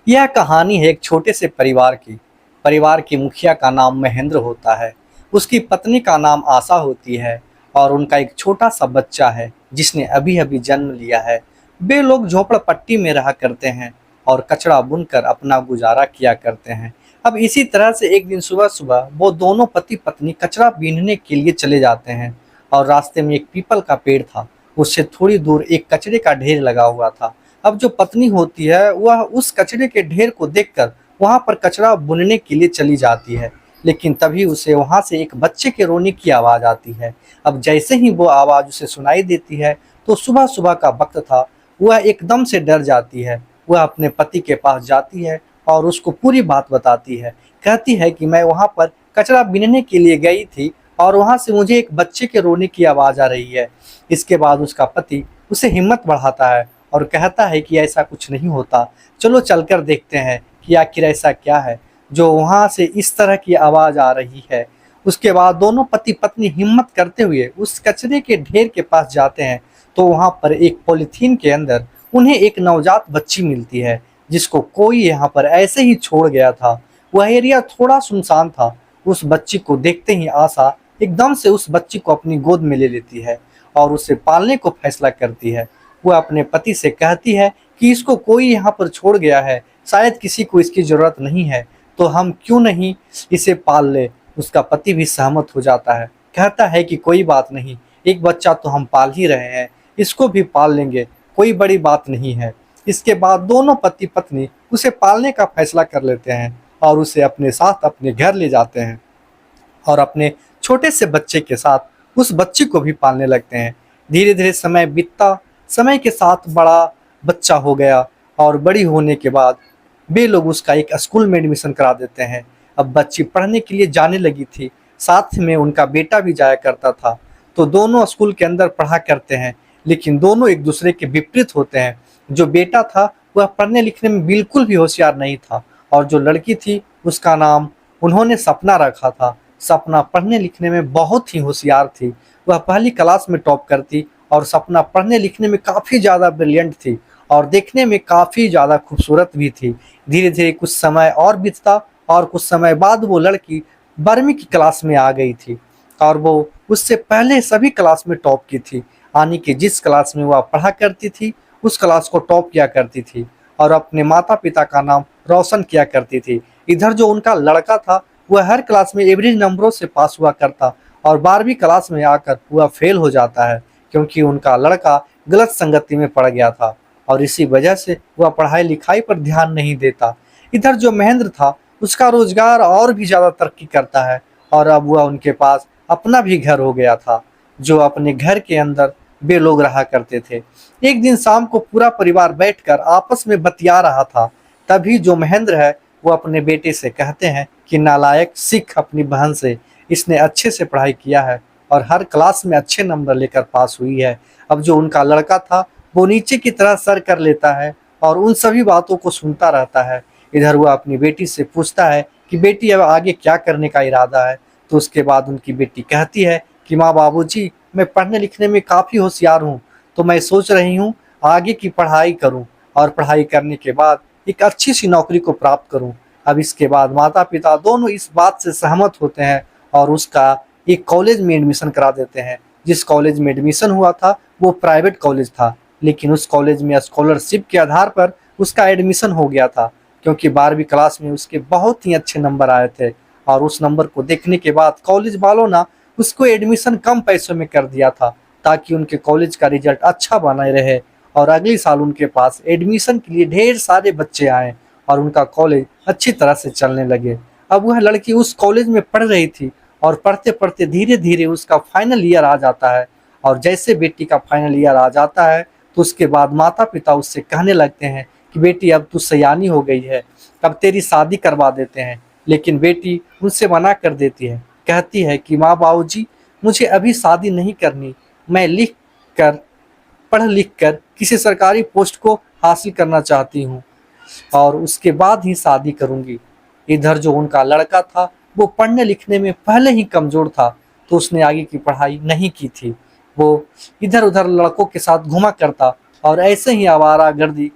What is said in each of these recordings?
यह कहानी है एक छोटे से परिवार की। परिवार के मुखिया का नाम महेंद्र होता है। उसकी पत्नी का नाम आशा होती है और उनका एक छोटा सा बच्चा है जिसने अभी अभी जन्म लिया है। वे लोग झोपड़पट्टी में रहा करते हैं और कचरा बुनकर अपना गुजारा किया करते हैं। अब इसी तरह से एक दिन सुबह सुबह वो दोनों पति पत्नी कचरा बीनने के लिए चले जाते हैं और रास्ते में एक पीपल का पेड़ था। उससे थोड़ी दूर एक कचरे का ढेर लगा हुआ था। अब जो पत्नी होती है वह उस कचरे के ढेर को देखकर वहां पर कचरा बुनने के लिए चली जाती है, लेकिन तभी उसे वहां से एक बच्चे के रोने की आवाज आती है। अब जैसे ही वो आवाज उसे सुनाई देती है तो सुबह सुबह का वक्त था। वह एकदम से डर जाती है। वह अपने पति के पास जाती है और उसको पूरी बात बताती है। कहती है कि मैं वहां पर कचरा बीनने के लिए गई थी और वहां से मुझे एक बच्चे के रोने की आवाज आ रही है। इसके बाद उसका पति उसे हिम्मत बढ़ाता है और कहता है कि ऐसा कुछ नहीं होता, चलो चलकर देखते हैं कि आखिर ऐसा क्या है जो वहां से इस तरह की आवाज आ रही है। उसके बाद दोनों पति पत्नी हिम्मत करते हुए उस कचरे के ढेर के पास जाते हैं तो वहां पर एक पॉलिथीन के अंदर उन्हें एक नवजात बच्ची मिलती है जिसको कोई यहाँ पर ऐसे ही छोड़ गया था। वह एरिया थोड़ा सुनसान था। उस बच्ची को देखते ही आशा एकदम से उस बच्ची को अपनी गोद में ले लेती है और उसे पालने को फैसला करती है। वह अपने पति से कहती है कि इसको कोई यहाँ पर छोड़ गया है, शायद किसी को इसकी जरूरत नहीं है, तो हम क्यों नहीं इसे पाल ले। उसका पति भी सहमत हो जाता है, कहता है कि कोई बात नहीं, एक बच्चा तो हम पाल ही रहे हैं, इसको भी पाल लेंगे, कोई बड़ी बात नहीं है। इसके बाद दोनों पति पत्नी उसे पालने का फैसला कर लेते हैं और उसे अपने साथ अपने घर ले जाते हैं और अपने छोटे से बच्चे के साथ उस बच्ची को भी पालने लगते हैं। धीरे धीरे समय बीतता, समय के साथ बड़ा बच्चा हो गया और बड़ी होने के बाद वे लोग उसका एक स्कूल में एडमिशन करा देते हैं। अब बच्ची पढ़ने के लिए जाने लगी थी, साथ में उनका बेटा भी जाया करता था। तो दोनों स्कूल के अंदर पढ़ा करते हैं, लेकिन दोनों एक दूसरे के विपरीत होते हैं। जो बेटा था वह पढ़ने लिखने में बिल्कुल भी होशियार नहीं था और जो लड़की थी उसका नाम उन्होंने सपना रखा था। सपना पढ़ने लिखने में बहुत ही होशियार थी। वह पहली क्लास में टॉप करती और सपना पढ़ने लिखने में काफ़ी ज़्यादा ब्रिलियंट थी और देखने में काफ़ी ज़्यादा खूबसूरत भी थी। धीरे धीरे कुछ समय और बीतता और कुछ समय बाद वो लड़की 12वीं की क्लास में आ गई थी और वो उससे पहले सभी क्लास में टॉप की थी। यानी कि जिस क्लास में वह पढ़ा करती थी उस क्लास को टॉप किया करती थी और अपने माता पिता का नाम रोशन किया करती थी। इधर जो उनका लड़का था वह हर क्लास में एवरेज नंबरों से पास हुआ करता और 12वीं क्लास में आकर वह फेल हो जाता है क्योंकि उनका लड़का गलत संगति में पड़ गया था और इसी वजह से वह पढ़ाई लिखाई पर ध्यान नहीं देता। इधर जो महेंद्र था उसका रोजगार और भी ज़्यादा तरक्की करता है और अब वह उनके पास अपना भी घर हो गया था। जो अपने घर के अंदर वे लोग रहा करते थे। एक दिन शाम को पूरा परिवार बैठकर आपस में बतिया रहा था। तभी जो महेंद्र है वो अपने बेटे से कहते हैं कि नालायक, सीख अपनी बहन से, इसने अच्छे से पढ़ाई किया है और हर क्लास में अच्छे नंबर लेकर पास हुई है। अब जो उनका लड़का था वो नीचे की तरह सर कर लेता है और उन सभी बातों को सुनता रहता है। इधर वह अपनी बेटी से पूछता है कि बेटी अब आगे क्या करने का इरादा है। तो उसके बाद उनकी बेटी कहती है कि माँ बाबूजी, मैं पढ़ने लिखने में काफ़ी होशियार हूँ, तो मैं सोच रही हूँ आगे की पढ़ाई करूँ और पढ़ाई करने के बाद एक अच्छी सी नौकरी को प्राप्त करूँ। अब इसके बाद माता पिता दोनों इस बात से सहमत होते हैं और उसका एक कॉलेज में एडमिशन करा देते हैं। जिस कॉलेज में एडमिशन हुआ था वो प्राइवेट कॉलेज था, लेकिन उस कॉलेज में स्कॉलरशिप के आधार पर उसका एडमिशन हो गया था क्योंकि 12वीं क्लास में उसके बहुत ही अच्छे नंबर आए थे और उस नंबर को देखने के बाद कॉलेज वालों ने उसको एडमिशन कम पैसों में कर दिया था ताकि उनके कॉलेज का रिजल्ट अच्छा बना रहे और अगले साल उनके पास एडमिशन के लिए ढेर सारे बच्चे आए और उनका कॉलेज अच्छी तरह से चलने लगे। अब वह लड़की उस कॉलेज में पढ़ रही थी और पढ़ते पढ़ते धीरे धीरे उसका फाइनल ईयर आ जाता है और जैसे बेटी का फाइनल ईयर आ जाता है तो उसके बाद माता पिता उससे कहने लगते हैं कि बेटी अब तू सयानी हो गई है, अब तेरी शादी करवा देते हैं। लेकिन बेटी उनसे मना कर देती है, कहती है कि माँ बाबूजी, मुझे अभी शादी नहीं करनी, मैं पढ़ लिख कर किसी सरकारी पोस्ट को हासिल करना चाहती हूँ और उसके बाद ही शादी करूँगी। इधर जो उनका लड़का था वो पढ़ने लिखने में पहले ही कमज़ोर था तो उसने आगे की पढ़ाई नहीं की थी। वो इधर उधर लड़कों के साथ घुमा करता और ऐसे ही आवारागर्दी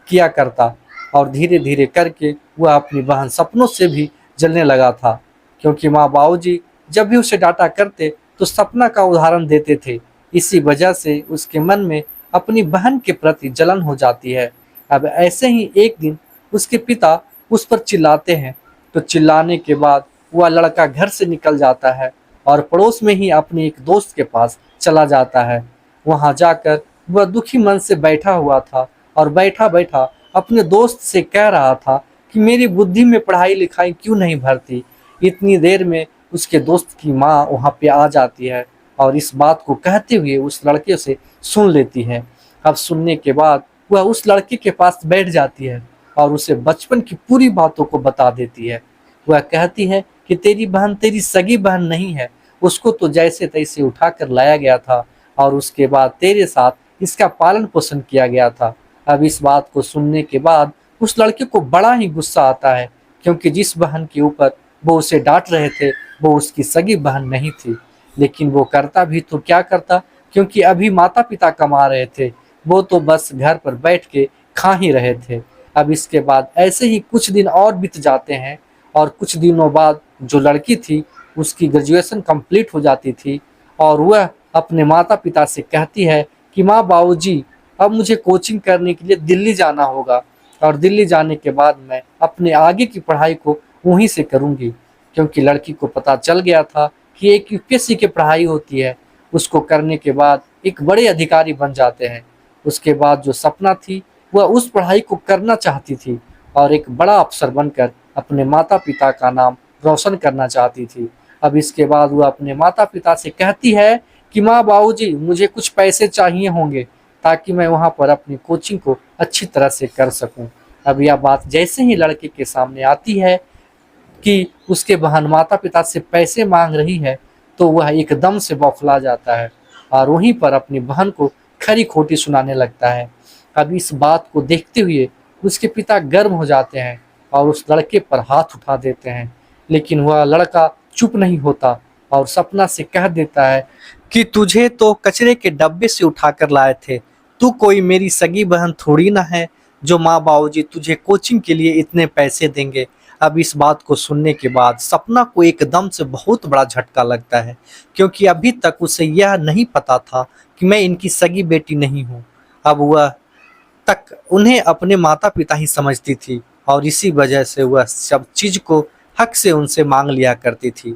किया करता और धीरे धीरे करके वह अपनी बहन सपनों से भी जलने लगा था, क्योंकि माँ बाबूजी जब भी उसे डांटा करते तो सपना का उदाहरण देते थे। इसी वजह से उसके मन में अपनी बहन के प्रति जलन हो जाती है। अब ऐसे ही एक दिन उसके पिता उस पर चिल्लाते हैं, तो चिल्लाने के बाद वह लड़का घर से निकल जाता है और पड़ोस में ही अपने एक दोस्त के पास चला जाता है। वहां जाकर वह दुखी मन से बैठा हुआ था और बैठा बैठा अपने दोस्त से कह रहा था कि मेरी बुद्धि में पढ़ाई लिखाई क्यों नहीं भरती। इतनी देर में उसके दोस्त की माँ वहां पे आ जाती है और इस बात को कहते हुए उस लड़के से सुन लेती है। अब सुनने के बाद वह उस लड़के के पास बैठ जाती है और उसे बचपन की पूरी बातों को बता देती है। वह कहती है कि तेरी बहन तेरी सगी बहन नहीं है, उसको तो जैसे तैसे उठा कर लाया गया था और उसके बाद तेरे साथ इसका पालन पोषण किया गया था। अब इस बात को सुनने के बाद उस लड़के को बड़ा ही गुस्सा आता है, क्योंकि जिस बहन के ऊपर वो उसे डांट रहे थे वो उसकी सगी बहन नहीं थी। लेकिन वो करता भी तो क्या करता, क्योंकि अभी माता पिता कमा रहे थे, वो तो बस घर पर बैठ के खा ही रहे थे। अब इसके बाद ऐसे ही कुछ दिन और बीत जाते हैं और कुछ दिनों बाद जो लड़की थी उसकी ग्रेजुएशन कंप्लीट हो जाती थी और वह अपने माता पिता से कहती है कि माँ बाबूजी अब मुझे कोचिंग करने के लिए दिल्ली जाना होगा और दिल्ली जाने के बाद मैं अपने आगे की पढ़ाई को वहीं से करूँगी, क्योंकि लड़की को पता चल गया था कि एक यूपीएससी की पढ़ाई होती है, उसको करने के बाद एक बड़े अधिकारी बन जाते हैं। उसके बाद जो सपना थी वह उस पढ़ाई को करना चाहती थी और एक बड़ा अफसर बनकर अपने माता पिता का नाम रोशन करना चाहती थी। अब इसके बाद वह अपने माता पिता से कहती है कि माँ बाबूजी मुझे कुछ पैसे चाहिए होंगे ताकि मैं वहाँ पर अपनी कोचिंग को अच्छी तरह से कर सकूँ। अब यह बात जैसे ही लड़के के सामने आती है कि उसके बहन माता पिता से पैसे मांग रही है, तो वह एकदम से बौखला जाता है और वहीं पर अपनी बहन को खरी खोटी सुनाने लगता है। अब इस बात को देखते हुए उसके पिता गर्म हो जाते हैं और उस लड़के पर हाथ उठा देते हैं, लेकिन वह लड़का चुप नहीं होता और सपना से कह देता है कि तुझे तो कचरे के डब्बे से उठाकर लाए थे, तू कोई मेरी सगी बहन थोड़ी ना है जो माँ बाबूजी तुझे कोचिंग के लिए इतने पैसे देंगे। अब इस बात को सुनने के बाद सपना को एकदम से बहुत बड़ा झटका लगता है, क्योंकि अभी तक उसे यह नहीं पता था कि मैं इनकी सगी बेटी नहीं हूँ। अब वह तक उन्हें अपने माता पिता ही समझती थी और इसी वजह से वह सब चीज को हक से उनसे मांग लिया करती थी।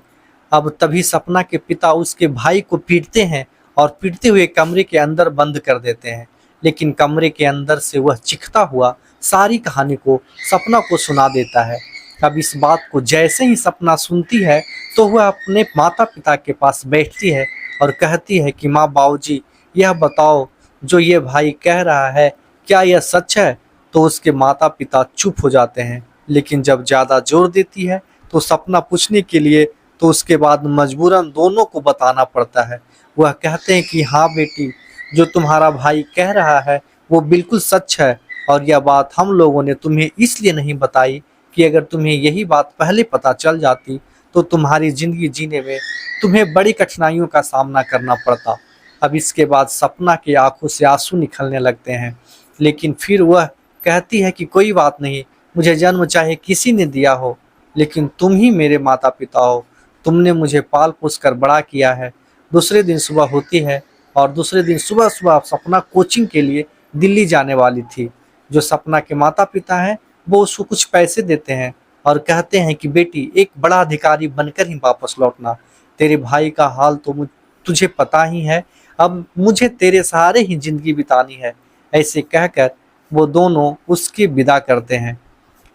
अब तभी सपना के पिता उसके भाई को पीटते हैं और पीटते हुए कमरे के अंदर बंद कर देते हैं, लेकिन कमरे के अंदर से वह चीखता हुआ सारी कहानी को सपना को सुना देता है। अब इस बात को जैसे ही सपना सुनती है तो वह अपने माता पिता के पास बैठती है और कहती है कि माँ बाबूजी यह बताओ जो ये भाई कह रहा है क्या यह सच है। तो उसके माता पिता चुप हो जाते हैं, लेकिन जब ज़्यादा जोर देती है तो सपना पूछने के लिए तो उसके बाद मजबूरन दोनों को बताना पड़ता है। वह कहते हैं कि हाँ बेटी, जो तुम्हारा भाई कह रहा है वो बिल्कुल सच है और यह बात हम लोगों ने तुम्हें इसलिए नहीं बताई कि अगर तुम्हें यही बात पहले पता चल जाती तो तुम्हारी ज़िंदगी जीने में तुम्हें बड़ी कठिनाइयों का सामना करना पड़ता। अब इसके बाद सपना की आंखों से आंसू निकलने लगते हैं, लेकिन फिर वह कहती है कि कोई बात नहीं, मुझे जन्म चाहे किसी ने दिया हो, लेकिन तुम ही मेरे माता पिता हो, तुमने मुझे पाल पोस कर बड़ा किया है। दूसरे दिन सुबह होती है और दूसरे दिन सुबह सुबह सपना कोचिंग के लिए दिल्ली जाने वाली थी। जो सपना के माता पिता हैं वो उसको कुछ पैसे देते हैं और कहते हैं कि बेटी एक बड़ा अधिकारी बनकर ही वापस लौटना, तेरे भाई का हाल तो तुझे पता ही है, अब मुझे तेरे सहारे ही जिंदगी बितानी है। ऐसे कहकर वो दोनों उसकी विदा करते हैं।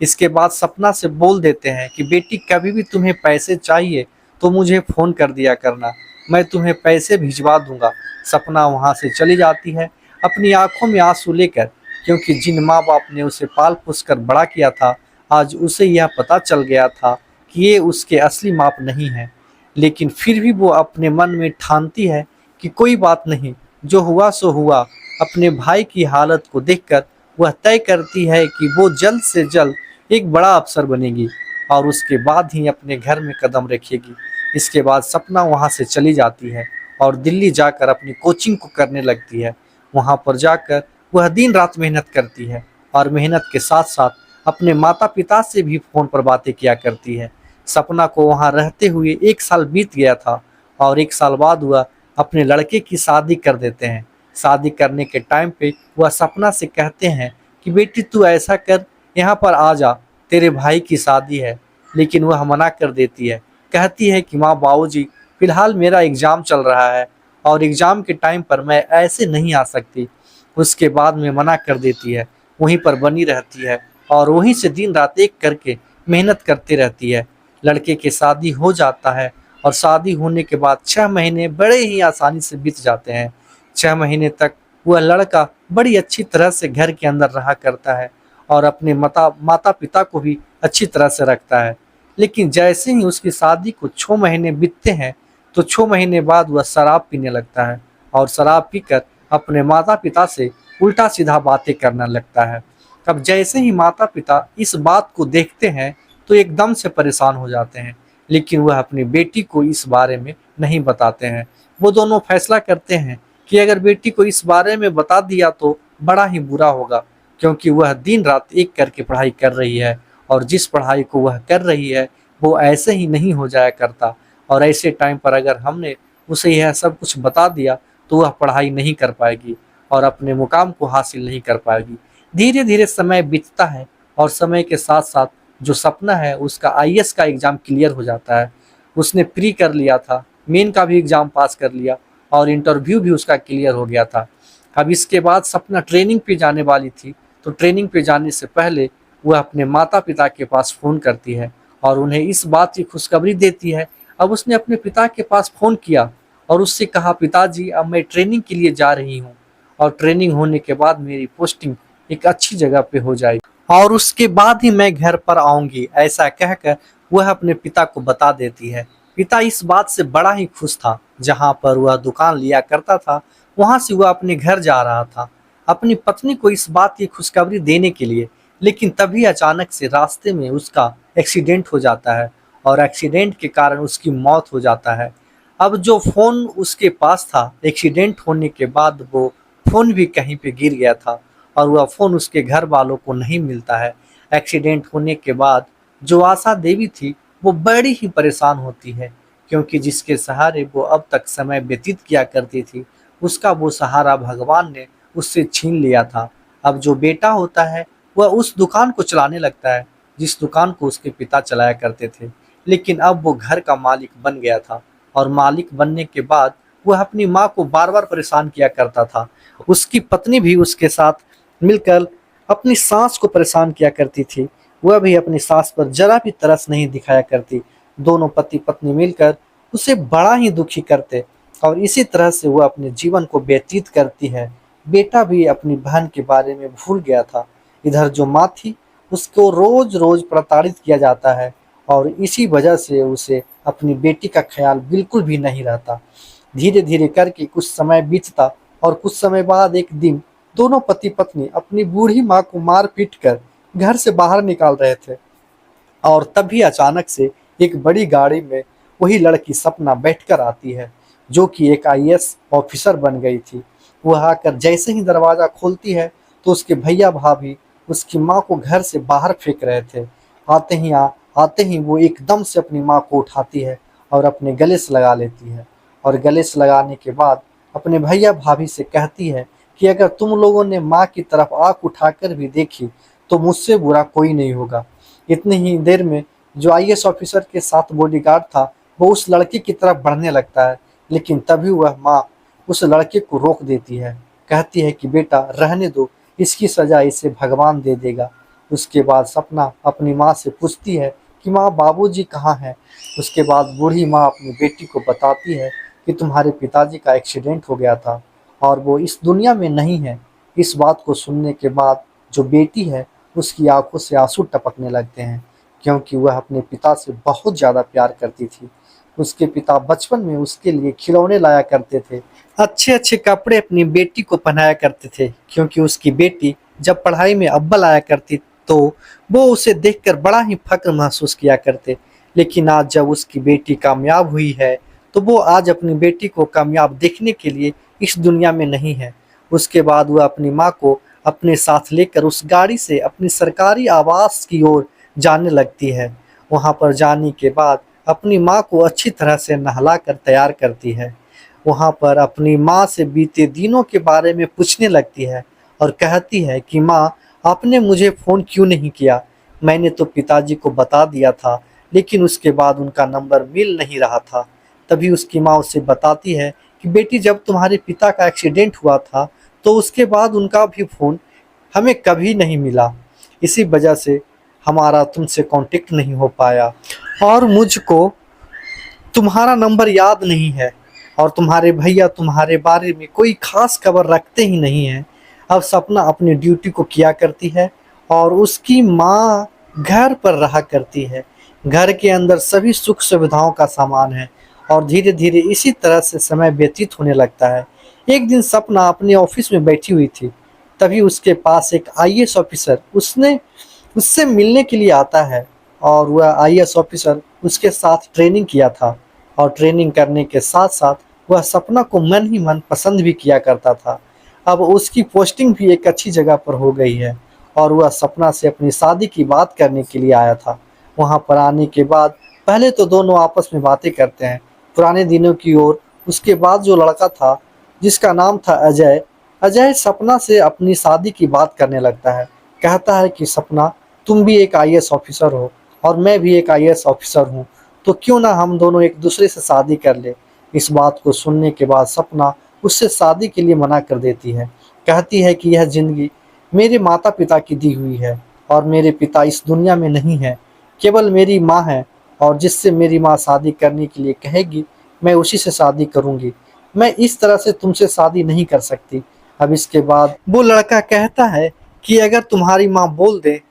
इसके बाद सपना से बोल देते हैं कि बेटी कभी भी तुम्हें पैसे चाहिए तो मुझे फ़ोन कर दिया करना, मैं तुम्हें पैसे भिजवा दूंगा। सपना वहाँ से चली जाती है अपनी आंखों में आंसू लेकर, क्योंकि जिन माँ बाप ने उसे पाल पोस कर बड़ा किया था आज उसे यह पता चल गया था कि ये उसके असली माप नहीं है। लेकिन फिर भी वो अपने मन में ठानती है कि कोई बात नहीं, जो हुआ सो हुआ। अपने भाई की हालत को देखकर वह तय करती है कि वो जल्द से जल्द एक बड़ा अफसर बनेगी और उसके बाद ही अपने घर में कदम रखेगी। इसके बाद सपना वहाँ से चली जाती है और दिल्ली जाकर अपनी कोचिंग को करने लगती है। वहाँ पर जाकर वह दिन रात मेहनत करती है और मेहनत के साथ साथ अपने माता पिता से भी फोन पर बातें किया करती है। सपना को वहाँ रहते हुए 1 साल बीत गया था और 1 साल बाद वह अपने लड़के की शादी कर देते हैं। शादी करने के टाइम पे वह सपना से कहते हैं कि बेटी तू ऐसा कर, यहाँ पर आ जा, तेरे भाई की शादी है। लेकिन वह मना कर देती है, कहती है कि माँ बाबूजी फिलहाल मेरा एग्ज़ाम चल रहा है और एग्ज़ाम के टाइम पर मैं ऐसे नहीं आ सकती। उसके बाद में मना कर देती है, वहीं पर बनी रहती है और वहीं से दिन रात एक करके मेहनत करती रहती है। लड़के की शादी हो जाता है और शादी होने के बाद 6 महीने बड़े ही आसानी से बीत जाते हैं। 6 महीने तक वह लड़का बड़ी अच्छी तरह से घर के अंदर रहा करता है और अपने माता पिता को भी अच्छी तरह से रखता है। लेकिन जैसे ही उसकी शादी को 6 महीने बीतते हैं तो 6 महीने बाद वह शराब पीने लगता है और शराब पीकर अपने माता पिता से उल्टा सीधा बातें करने लगता है। अब जैसे ही माता पिता इस बात को देखते हैं तो एकदम से परेशान हो जाते हैं, लेकिन वह अपनी बेटी को इस बारे में नहीं बताते हैं। वो दोनों फैसला करते हैं कि अगर बेटी को इस बारे में बता दिया तो बड़ा ही बुरा होगा, क्योंकि वह दिन रात एक करके पढ़ाई कर रही है और जिस पढ़ाई को वह कर रही है वो ऐसे ही नहीं हो जाया करता। और ऐसे टाइम पर अगर हमने उसे यह सब कुछ बता दिया तो वह पढ़ाई नहीं कर पाएगी और अपने मुकाम को हासिल नहीं कर पाएगी। धीरे धीरे समय बीतता है और समय के साथ साथ जो सपना है उसका आईएएस का एग्ज़ाम क्लियर हो जाता है। उसने प्री कर लिया था, मेन का भी एग्ज़ाम पास कर लिया और इंटरव्यू भी उसका क्लियर हो गया था। अब इसके बाद सपना ट्रेनिंग पे जाने वाली थी, तो ट्रेनिंग पे जाने से पहले वह अपने माता पिता के पास फ़ोन करती है और उन्हें इस बात की खुशखबरी देती है। अब उसने अपने पिता के पास फ़ोन किया और उससे कहा, पिताजी अब मैं ट्रेनिंग के लिए जा रही हूँ और ट्रेनिंग होने के बाद मेरी पोस्टिंग एक अच्छी जगह पे हो जाएगी और उसके बाद ही मैं घर पर आऊँगी। ऐसा कहकर वह अपने पिता को बता देती है। पिता इस बात से बड़ा ही खुश था। जहाँ पर वह दुकान लिया करता था वहाँ से वह अपने घर जा रहा था अपनी पत्नी को इस बात की खुशखबरी देने के लिए। लेकिन तभी अचानक से रास्ते में उसका एक्सीडेंट हो जाता है और एक्सीडेंट के कारण उसकी मौत हो जाता है। अब जो फ़ोन उसके पास था, एक्सीडेंट होने के बाद वो फ़ोन भी कहीं पे गिर गया था और वह फ़ोन उसके घर वालों को नहीं मिलता है। एक्सीडेंट होने के बाद जो आशा देवी थी वो बड़ी ही परेशान होती है, क्योंकि जिसके सहारे वो अब तक समय व्यतीत किया करती थी उसका वो सहारा भगवान ने उससे छीन लिया था। अब जो बेटा होता है वह उस दुकान को चलाने लगता है जिस दुकान को उसके पिता चलाया करते थे। लेकिन अब वो घर का मालिक बन गया था और मालिक बनने के बाद वह अपनी माँ को बार बार परेशान किया करता था। उसकी पत्नी भी उसके साथ मिलकर अपनी सास को परेशान किया करती थी। वह भी अपनी सास पर जरा भी तरस नहीं दिखाया करती। दोनों पति पत्नी मिलकर उसे बड़ा ही दुखी करते और इसी तरह से वह अपने जीवन को व्यतीत करती है। बेटा भी अपनी बहन के बारे में भूल गया था। इधर जो माँ थी उसको रोज रोज प्रताड़ित किया जाता है और इसी वजह से उसे अपनी बेटी का ख्याल बिल्कुल भी नहीं रहता। धीरे धीरे करके कुछ समय बीतता और कुछ समय बाद एक दिन दोनों पति पत्नी अपनी बूढ़ी माँ को मार पीट कर घर से बाहर निकाल रहे थे और तभी अचानक से एक बड़ी गाड़ी में वही लड़की सपना बैठकर आती है, जो कि एक आईएएस ऑफिसर बन गई थी। वह आकर जैसे ही दरवाज़ा खोलती है तो उसके भैया भाभी उसकी माँ को घर से बाहर फेंक रहे थे। आते ही वो एकदम से अपनी माँ को उठाती है और अपने गले से लगा लेती है और गले से लगाने के बाद अपने भैया भाभी से कहती है कि अगर तुम लोगों ने माँ की तरफ आंख उठाकर भी देखी तो मुझसे बुरा कोई नहीं होगा। इतनी ही देर में जो आईएएस ऑफिसर के साथ बॉडीगार्ड था वो उस लड़के की तरफ बढ़ने लगता है, लेकिन तभी वह माँ उस लड़के को रोक देती है। कहती है कि बेटा रहने दो, इसकी सजा इसे भगवान दे देगा। उसके बाद सपना अपनी माँ से पूछती है कि माँ बाबूजी कहाँ हैं। उसके बाद बूढ़ी माँ अपनी बेटी को बताती है कि तुम्हारे पिताजी का एक्सीडेंट हो गया था और वो इस दुनिया में नहीं है। इस बात को सुनने के बाद जो बेटी है उसकी आंखों से आंसू टपकने लगते हैं, क्योंकि वह अपने पिता से बहुत ज़्यादा प्यार करती थी। उसके पिता बचपन में उसके लिए खिलौने लाया करते थे, अच्छे अच्छे कपड़े अपनी बेटी को पहनाया करते थे, क्योंकि उसकी बेटी जब पढ़ाई में अव्वल आया करती तो वो उसे देखकर बड़ा ही फक्र महसूस किया करते। लेकिन आज जब उसकी बेटी कामयाब हुई है तो वो आज अपनी बेटी को कामयाब देखने के लिए इस दुनिया में नहीं है। उसके बाद वह अपनी माँ को अपने साथ लेकर उस गाड़ी से अपनी सरकारी आवास की ओर जाने लगती है। वहाँ पर जाने के बाद अपनी माँ को अच्छी तरह से नहला कर तैयार करती है। वहाँ पर अपनी माँ से बीते दिनों के बारे में पूछने लगती है और कहती है कि माँ, आपने मुझे फ़ोन क्यों नहीं किया? मैंने तो पिताजी को बता दिया था, लेकिन उसके बाद उनका नंबर मिल नहीं रहा था। तभी उसकी माँ उसे बताती है कि बेटी, जब तुम्हारे पिता का एक्सीडेंट हुआ था तो उसके बाद उनका भी फ़ोन हमें कभी नहीं मिला। इसी वजह से हमारा तुमसे कांटेक्ट नहीं हो पाया और मुझको तुम्हारा नंबर याद नहीं है और तुम्हारे भैया तुम्हारे बारे में कोई ख़ास खबर रखते ही नहीं हैं। अब सपना अपनी ड्यूटी को किया करती है और उसकी माँ घर पर रहा करती है। घर के अंदर सभी सुख सुविधाओं का सामान है और धीरे धीरे इसी तरह से समय व्यतीत होने लगता है। एक दिन सपना अपने ऑफिस में बैठी हुई थी, तभी उसके पास एक आईएएस ऑफिसर उससे मिलने के लिए आता है और वह आईएएस ऑफिसर उसके साथ ट्रेनिंग किया था और ट्रेनिंग करने के साथ साथ वह सपना को मन ही मन पसंद भी किया करता था। अब उसकी पोस्टिंग भी एक अच्छी जगह पर हो गई है और वह सपना से अपनी शादी की बात करने के लिए आया था। वहाँ पर आने के बाद पहले तो दोनों आपस में बातें करते हैं पुराने दिनों की ओर। उसके बाद जो लड़का था जिसका नाम था अजय, अजय सपना से अपनी शादी की बात करने लगता है। कहता है कि सपना, तुम भी एक आईएएस ऑफिसर हो और मैं भी एक आईएएस ऑफिसर हूँ, तो क्यों ना हम दोनों एक दूसरे से शादी कर ले। इस बात को सुनने के बाद सपना उससे शादी के लिए मना कर देती है। कहती है कि यह ज़िंदगी मेरे माता पिता की दी हुई है और मेरे पिता इस दुनिया में नहीं है, केवल मेरी माँ है और जिससे मेरी माँ शादी करने के लिए कहेगी मैं उसी से शादी करूँगी। मैं इस तरह से तुमसे शादी नहीं कर सकती। अब इसके बाद वो लड़का कहता है कि अगर तुम्हारी माँ बोल दे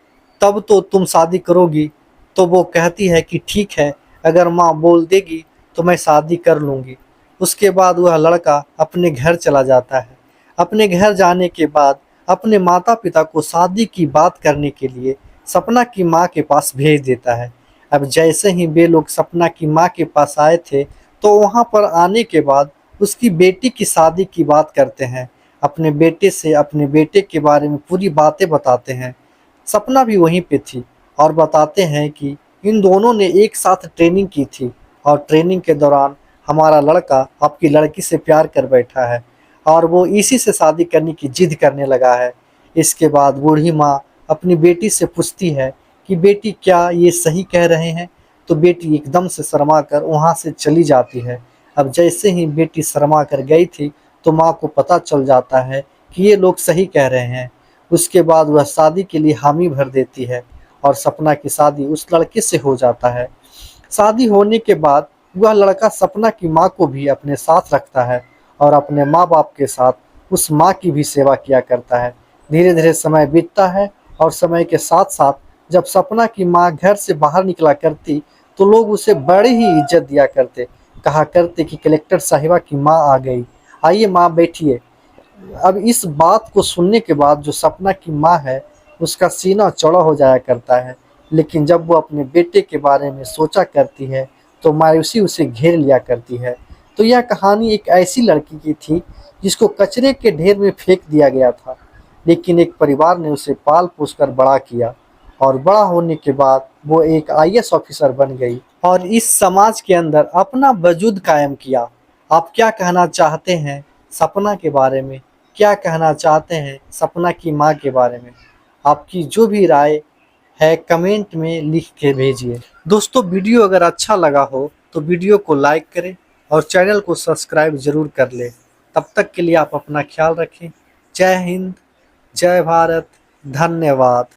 तब तो तुम शादी करोगी। तो वो कहती है कि ठीक है, अगर माँ बोल देगी तो मैं शादी कर लूँगी। उसके बाद वह लड़का अपने घर चला जाता है। अपने घर जाने के बाद अपने माता पिता को शादी की बात करने के लिए सपना की माँ के पास भेज देता है। अब जैसे ही वे लोग सपना की माँ के पास आए थे तो वहाँ पर आने के बाद उसकी बेटी की शादी की बात करते हैं। अपने बेटे से अपने बेटे के बारे में पूरी बातें बताते हैं। सपना भी वहीं पे थी और बताते हैं कि इन दोनों ने एक साथ ट्रेनिंग की थी और ट्रेनिंग के दौरान हमारा लड़का आपकी लड़की से प्यार कर बैठा है और वो इसी से शादी करने की जिद करने लगा है। इसके बाद बूढ़ी माँ अपनी बेटी से पूछती है कि बेटी, क्या ये सही कह रहे हैं? तो बेटी एकदम से शर्मा कर वहाँ से चली जाती है। अब जैसे ही बेटी शर्मा कर गई थी तो माँ को पता चल जाता है कि ये लोग सही कह रहे हैं। उसके बाद वह शादी के लिए हामी भर देती है और सपना की शादी उस लड़के से हो जाता है। शादी होने के बाद वह लड़का सपना की माँ को भी अपने साथ रखता है और अपने माँ बाप के साथ उस माँ की भी सेवा किया करता है। धीरे धीरे समय बीतता है और समय के साथ साथ जब सपना की माँ घर से बाहर निकला करती तो लोग उसे बड़ी ही इज्जत दिया करते। कहा करते कि कलेक्टर साहिबा की माँ आ गई, आइए माँ बैठिए। अब इस बात को सुनने के बाद जो सपना की माँ है उसका सीना चौड़ा हो जाया करता है, लेकिन जब वो अपने बेटे के बारे में सोचा करती है तो मायूसी उसे घेर लिया करती है। तो यह कहानी एक ऐसी लड़की की थी जिसको कचरे के ढेर में फेंक दिया गया था, लेकिन एक परिवार ने उसे पाल पोस कर बड़ा किया और बड़ा होने के बाद वो एक आईएएस ऑफिसर बन गई और इस समाज के अंदर अपना वजूद कायम किया। आप क्या कहना चाहते हैं सपना के बारे में? क्या कहना चाहते हैं सपना की माँ के बारे में? आपकी जो भी राय है कमेंट में लिख के भेजिए। दोस्तों, वीडियो अगर अच्छा लगा हो तो वीडियो को लाइक करें और चैनल को सब्सक्राइब ज़रूर कर लें। तब तक के लिए आप अपना ख्याल रखें। जय हिंद, जय भारत, धन्यवाद।